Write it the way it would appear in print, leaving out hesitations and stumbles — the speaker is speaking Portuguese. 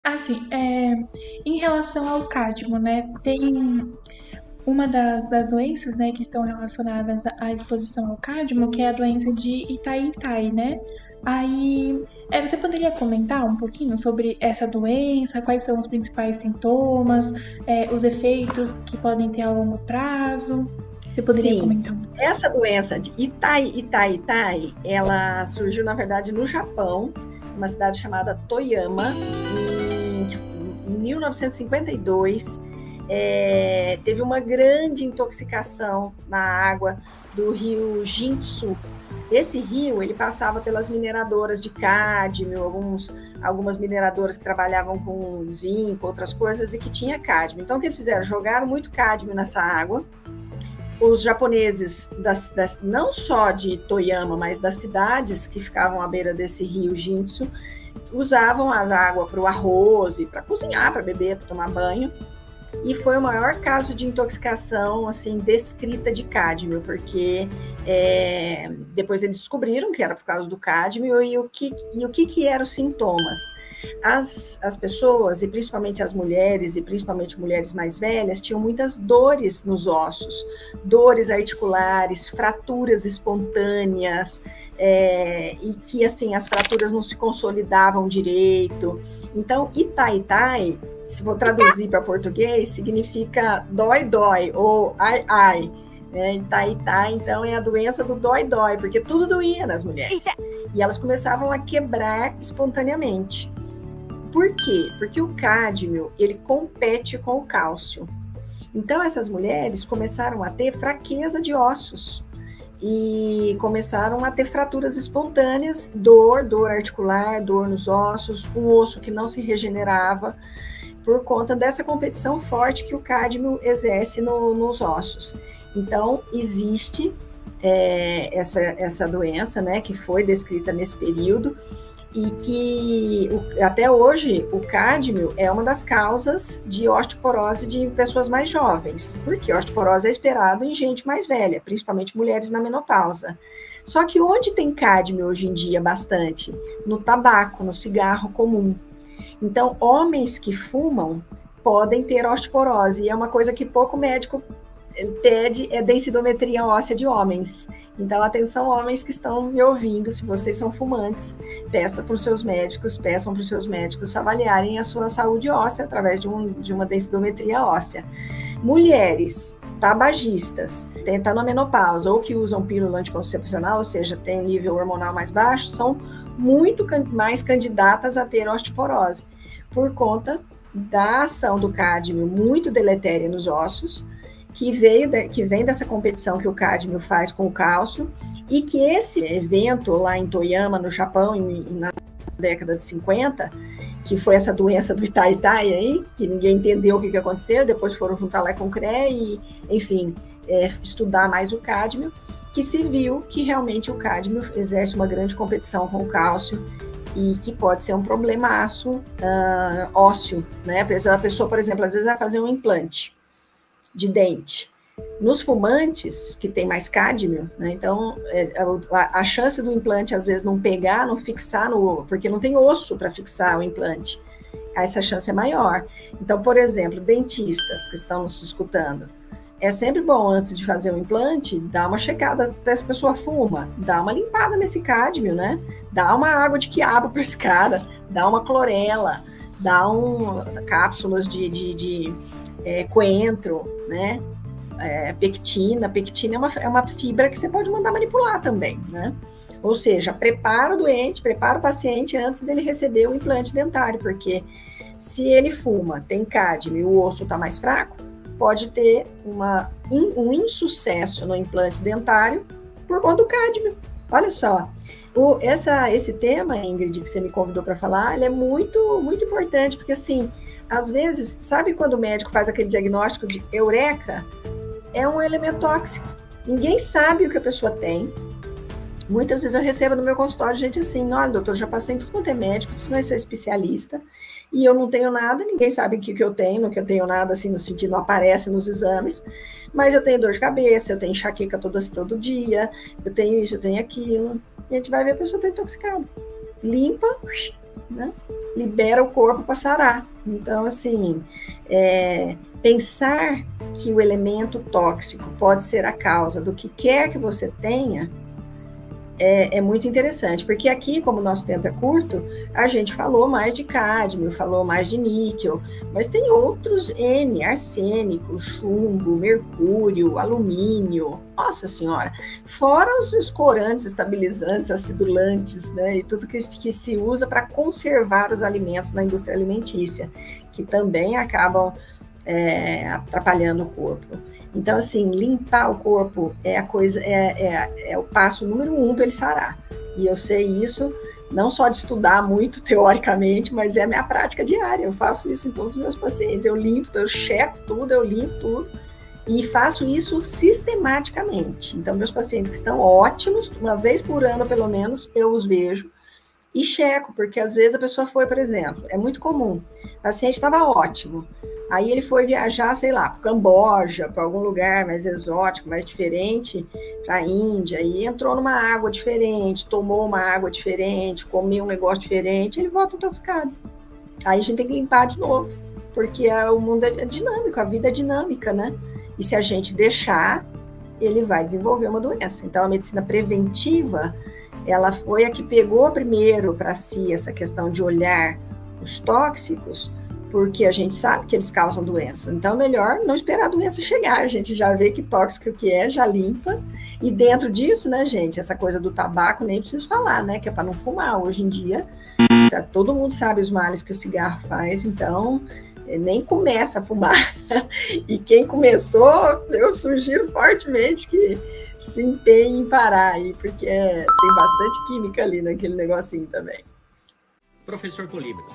Assim, em relação ao cádmio, né, tem uma das doenças, né, que estão relacionadas à exposição ao cádmio, que é a doença de Itaí-Itaí, né? Aí, você poderia comentar um pouquinho sobre essa doença, quais são os principais sintomas, os efeitos que podem ter a longo prazo? Você poderia Sim, comentar um pouquinho? essa doença de Itai, ela surgiu, na verdade, no Japão, uma cidade chamada Toyama, em 1952. Teve uma grande intoxicação na água do rio Jintsu. Esse rio, ele passava pelas mineradoras de cádmio, algumas mineradoras que trabalhavam com zinco, outras coisas, e que tinha cádmio. Então, o que eles fizeram? Jogaram muito cádmio nessa água. Os japoneses, não só de Toyama, mas das cidades que ficavam à beira desse rio Jintsu, usavam as águas para o arroz e para cozinhar, para beber, para tomar banho. E foi o maior caso de intoxicação assim descrita de cádmio, porque depois eles descobriram que era por causa do cádmio e o que eram os sintomas. As pessoas, e principalmente as mulheres, e principalmente mulheres mais velhas, tinham muitas dores nos ossos, dores articulares, fraturas espontâneas, e que assim as fraturas não se consolidavam direito. Então, Itai, se for traduzir para português, significa dói, ou ai. Itai, então, é a doença do dói, porque tudo doía nas mulheres. E elas começavam a quebrar espontaneamente. Por quê? Porque o cádmio, ele compete com o cálcio. Então, essas mulheres começaram a ter fraqueza de ossos e começaram a ter fraturas espontâneas, dor articular, dor nos ossos, um osso que não se regenerava por conta dessa competição forte que o cádmio exerce nos ossos. Então, existe essa doença, né, que foi descrita nesse período, e que até hoje o cádmio é uma das causas de osteoporose de pessoas mais jovens, porque a osteoporose é esperado em gente mais velha, principalmente mulheres na menopausa. Só que onde tem cádmio hoje em dia bastante? No tabaco, no cigarro comum. Então, homens que fumam podem ter osteoporose, e é uma coisa que pouco médico pede, é densitometria óssea de homens. Então, atenção, homens que estão me ouvindo, se vocês são fumantes, peçam para os seus médicos avaliarem a sua saúde óssea através de uma densitometria óssea. Mulheres tabagistas, tá na menopausa ou que usam pílula anticoncepcional, ou seja, tem um nível hormonal mais baixo, são muito mais candidatas a ter osteoporose, por conta da ação do cádmio muito deletéria nos ossos, que vem dessa competição que o cádmio faz com o cálcio, e que esse evento lá em Toyama, no Japão, na década de 50, que foi essa doença do Itai aí, que ninguém entendeu o que aconteceu, depois foram juntar lá com o CRE e, enfim, estudar mais o cádmio, que se viu que realmente o cádmio exerce uma grande competição com o cálcio e que pode ser um problemaço ósseo, né? A pessoa, por exemplo, às vezes vai fazer um implante de dente. Nos fumantes, que tem mais cádmio, né, então a chance do implante às vezes não pegar, não fixar, porque não tem osso para fixar o implante, essa chance é maior. Então, por exemplo, dentistas que estão nos escutando, é sempre bom, antes de fazer o implante, dar uma checada se a pessoa fuma, dá uma limpada nesse cádmio, né? Dá uma água de quiabo para esse cara, dá uma clorela, dá cápsulas de coentro, né? Pectina é uma fibra que você pode mandar manipular também, né? Ou seja, prepara o doente, prepara o paciente antes dele receber o implante dentário, porque se ele fuma, tem cádmio e o osso está mais fraco, pode ter um insucesso no implante dentário por conta do cádmio. Olha só, esse tema, Ingrid, que você me convidou para falar, ele é muito, muito importante, porque assim, às vezes, sabe quando o médico faz aquele diagnóstico de eureka? É um elemento tóxico. Ninguém sabe o que a pessoa tem. Muitas vezes eu recebo no meu consultório gente assim, olha, doutor, já passei em tudo quanto é médico, tudo não é especialista, e eu não tenho nada, ninguém sabe o que eu tenho, não que eu tenho nada, assim, no sentido, não aparece nos exames, mas eu tenho dor de cabeça, eu tenho enxaqueca todo dia, eu tenho isso, eu tenho aquilo, e a gente vai ver a pessoa está intoxicada. Limpa, né? Libera o corpo para sarar. Então, assim, pensar que o elemento tóxico pode ser a causa do que quer que você tenha é muito interessante, porque aqui, como o nosso tempo é curto, a gente falou mais de cádmio, falou mais de níquel, mas tem outros N, arsênico, chumbo, mercúrio, alumínio, nossa senhora, fora os corantes, estabilizantes, acidulantes, né, e tudo que se usa para conservar os alimentos na indústria alimentícia, que também acabam atrapalhando o corpo. Então, assim, limpar o corpo é o passo número 1 para ele sarar. E eu sei isso, não só de estudar muito teoricamente, mas é a minha prática diária. Eu faço isso em todos os meus pacientes. Eu limpo, eu checo tudo, eu limpo tudo. E faço isso sistematicamente. Então, meus pacientes que estão ótimos, uma vez por ano, pelo menos, eu os vejo e checo, porque às vezes a pessoa foi, por exemplo, é muito comum, o paciente estava ótimo, aí ele foi viajar, sei lá, para o Camboja, para algum lugar mais exótico, mais diferente, para a Índia, e entrou numa água diferente, tomou uma água diferente, comeu um negócio diferente, ele volta intoxicado. Aí a gente tem que limpar de novo, porque o mundo é dinâmico, a vida é dinâmica, né? E se a gente deixar, ele vai desenvolver uma doença. Então, a medicina preventiva, ela foi a que pegou primeiro para si essa questão de olhar os tóxicos, porque a gente sabe que eles causam doença. Então, melhor não esperar a doença chegar. A gente já vê que tóxico que é, já limpa. E dentro disso, né, gente, essa coisa do tabaco, nem preciso falar, né, que é para não fumar. Hoje em dia, todo mundo sabe os males que o cigarro faz, então nem começa a fumar. E quem começou, eu sugiro fortemente que se empenhe em parar aí, porque tem bastante química ali naquele negocinho também. Professor Polímeros,